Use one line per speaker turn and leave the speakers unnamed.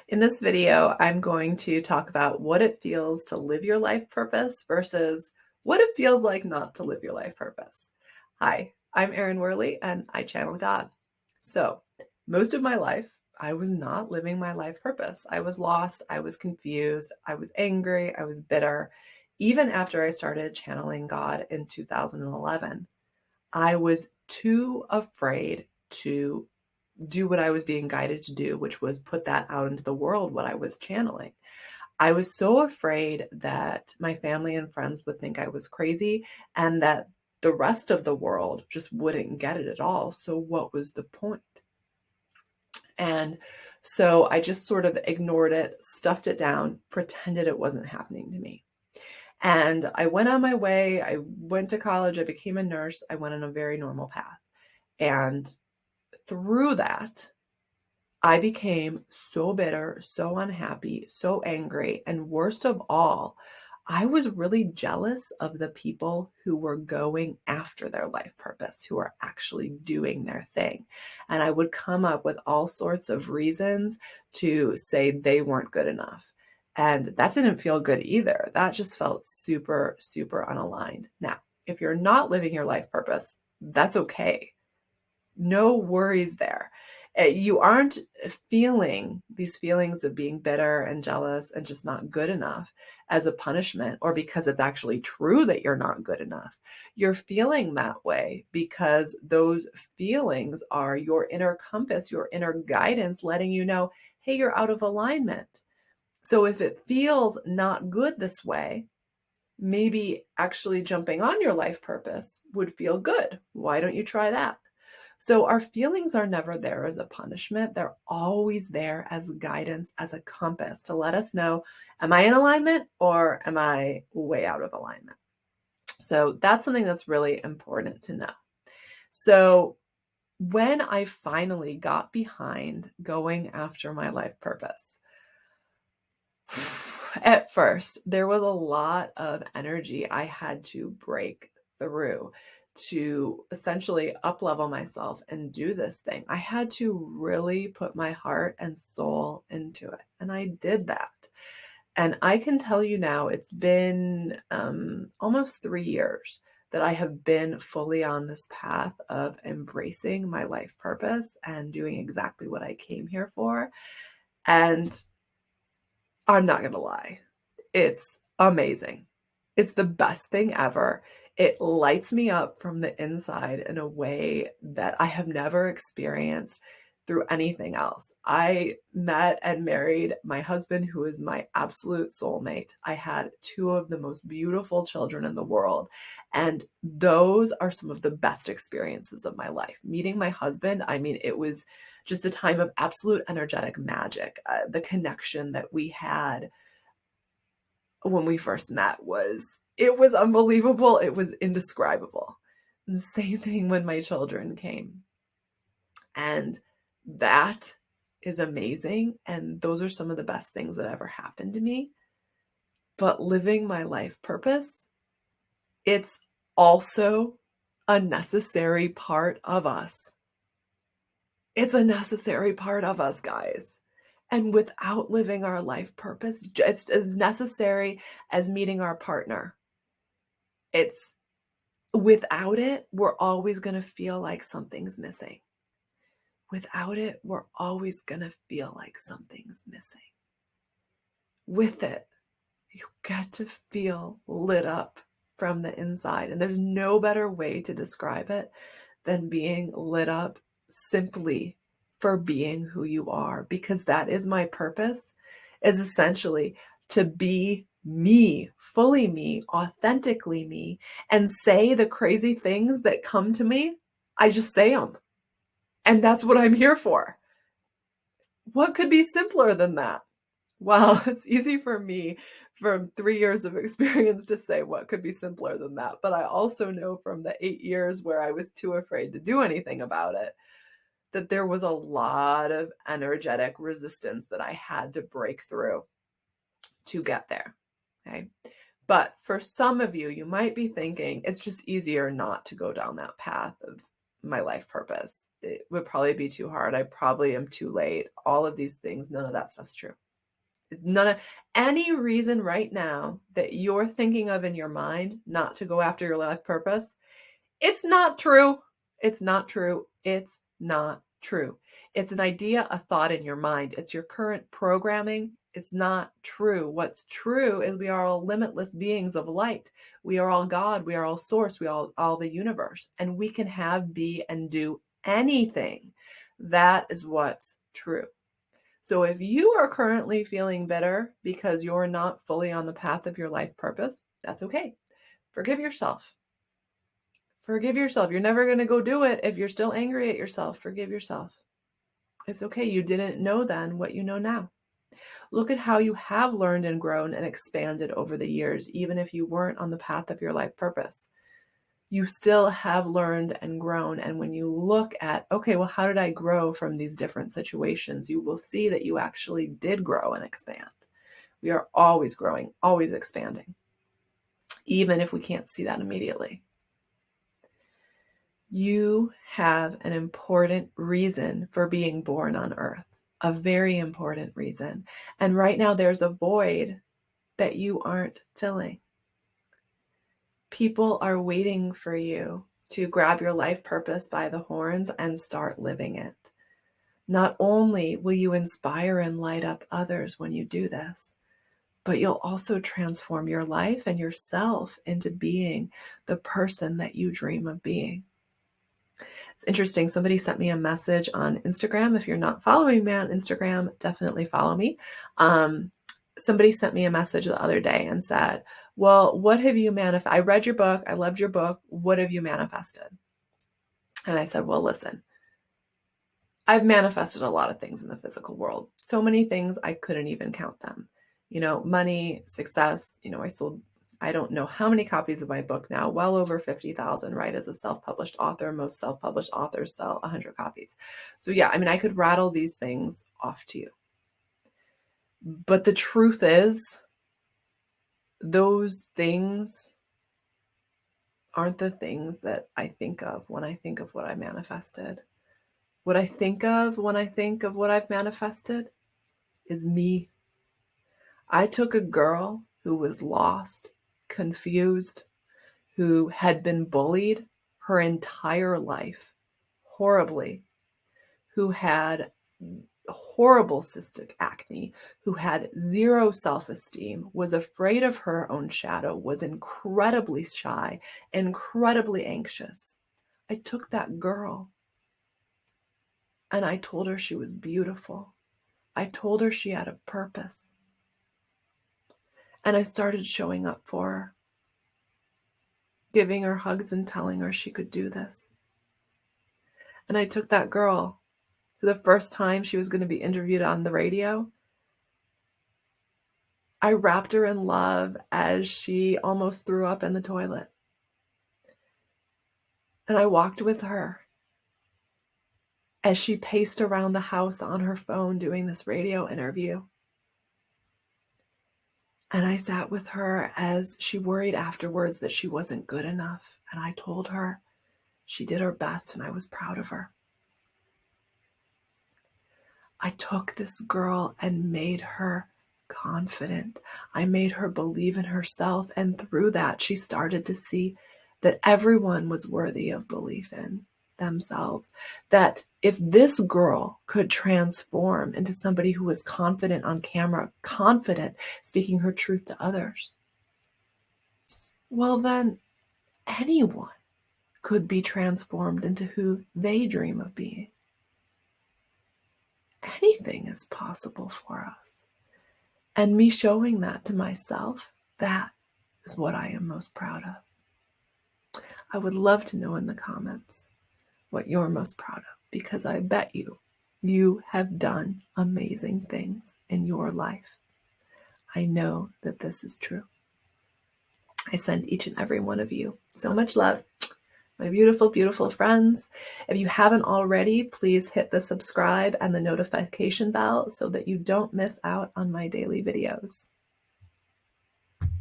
In this video, I'm going to talk about what it feels to live your life purpose versus what it feels like not to live your life purpose. Hi, I'm Erin Werley and I channel God. So, most of my life, I was not living my life purpose. I was lost, I was confused, I was angry, I was bitter. Even after I started channeling God in 2011, I was too afraid to do what I was being guided to do, which was put that out into the world, what I was channeling. I was so afraid that my family and friends would think I was crazy and that the rest of the world just wouldn't get it at all. So, what was the point? And so I just sort of ignored it, stuffed it down, pretended it wasn't happening to me. And I went on my way. I went to college. I became a nurse. I went on a very normal path. And through that, I became so bitter, so unhappy, so angry, and worst of all, I was really jealous of the people who were going after their life purpose, who are actually doing their thing. And I would come up with all sorts of reasons to say they weren't good enough. And that didn't feel good either. That just felt super, super unaligned. Now, if you're not living your life purpose, that's okay. No worries there. You aren't feeling these feelings of being bitter and jealous and just not good enough as a punishment or because it's actually true that you're not good enough. You're feeling that way because those feelings are your inner compass, your inner guidance letting you know, hey, you're out of alignment. So if it feels not good this way, maybe actually jumping on your life purpose would feel good. Why don't you try that? So our feelings are never there as a punishment. They're always there as guidance, as a compass to let us know, am I in alignment or am I way out of alignment? So that's something that's really important to know. So when I finally got behind going after my life purpose, at first, there was a lot of energy I had to break through to essentially up-level myself and do this thing. I had to really put my heart and soul into it, and I did that. And I can tell you now, it's been almost 3 years that I have been fully on this path of embracing my life purpose and doing exactly what I came here for. And I'm not gonna lie, it's amazing. It's the best thing ever. It lights me up from the inside in a way that I have never experienced through anything else. I met and married my husband, who is my absolute soulmate. I had two of the most beautiful children in the world. And those are some of the best experiences of my life. Meeting my husband, I mean, it was just a time of absolute energetic magic. The connection that we had when we first met was unbelievable. It was indescribable. And the same thing when my children came. And that is amazing. And those are some of the best things that ever happened to me. But living my life purpose, it's also a necessary part of us. It's a necessary part of us, guys. And without living our life purpose, it's as necessary as meeting our partner. It's without it, we're always going to feel like something's missing. Without it, we're always going to feel like something's missing. With it, you get to feel lit up from the inside. And there's no better way to describe it than being lit up simply for being who you are, because that is my purpose, is essentially to be me, fully me, authentically me, and say the crazy things that come to me. I just say them. And that's what I'm here for. What could be simpler than that? Well, it's easy for me from 3 years of experience to say what could be simpler than that. But I also know from the 8 years where I was too afraid to do anything about it, that there was a lot of energetic resistance that I had to break through to get there. Okay. But for some of you, you might be thinking it's just easier not to go down that path of my life purpose. It would probably be too hard. I probably am too late. All of these things, none of that stuff's true. None of any reason right now that you're thinking of in your mind not to go after your life purpose, it's not true. It's not true. It's not true. It's an idea, a thought in your mind. It's your current programming. It's not true. What's true is we are all limitless beings of light. We are all God. We are all source. We are all the universe. And we can have, be, and do anything. That is what's true. So if you are currently feeling bitter because you're not fully on the path of your life purpose, that's okay. Forgive yourself. Forgive yourself. You're never going to go do it if you're still angry at yourself. Forgive yourself. It's okay. You didn't know then what you know now. Look at how you have learned and grown and expanded over the years, even if you weren't on the path of your life purpose. You still have learned and grown. And when you look at, okay, well, how did I grow from these different situations? You will see that you actually did grow and expand. We are always growing, always expanding, even if we can't see that immediately. You have an important reason for being born on earth, a very important reason. And right now there's a void that you aren't filling. People are waiting for you to grab your life purpose by the horns and start living it. Not only will you inspire and light up others when you do this, but you'll also transform your life and yourself into being the person that you dream of being. It's interesting. Somebody sent me a message on Instagram. If you're not following me on Instagram, definitely follow me. Somebody sent me a message the other day and said, well, what have you manifested? I read your book. I loved your book. What have you manifested? And I said, well, listen, I've manifested a lot of things in the physical world. So many things, I couldn't even count them. Money, success. I don't know how many copies of my book now, well over 50,000, right? As a self-published author, most self-published authors sell 100 copies. So yeah, I could rattle these things off to you. But the truth is, those things aren't the things that I think of when I think of what I manifested. What I think of when I think of what I've manifested is me. I took a girl who was lost, confused, who had been bullied her entire life, horribly, who had horrible cystic acne, who had zero self-esteem, was afraid of her own shadow, was incredibly shy, incredibly anxious. I took that girl and I told her she was beautiful. I told her she had a purpose. And I started showing up for her, giving her hugs and telling her she could do this. And I took that girl, who the first time she was going to be interviewed on the radio, I wrapped her in love as she almost threw up in the toilet. And I walked with her as she paced around the house on her phone doing this radio interview. And I sat with her as she worried afterwards that she wasn't good enough. And I told her she did her best and I was proud of her. I took this girl and made her confident. I made her believe in herself. And through that, she started to see that everyone was worthy of belief in themselves. That if this girl could transform into somebody who was confident on camera, confident speaking her truth to others, well, then anyone could be transformed into who they dream of being. Anything is possible for us. And me showing that to myself, that is what I am most proud of. I would love to know in the comments what you're most proud of, because I bet you have done amazing things in your life. I know that this is true. I send each and every one of you so much love. My beautiful, beautiful friends. If you haven't already, please hit the subscribe and the notification bell so that you don't miss out on my daily videos.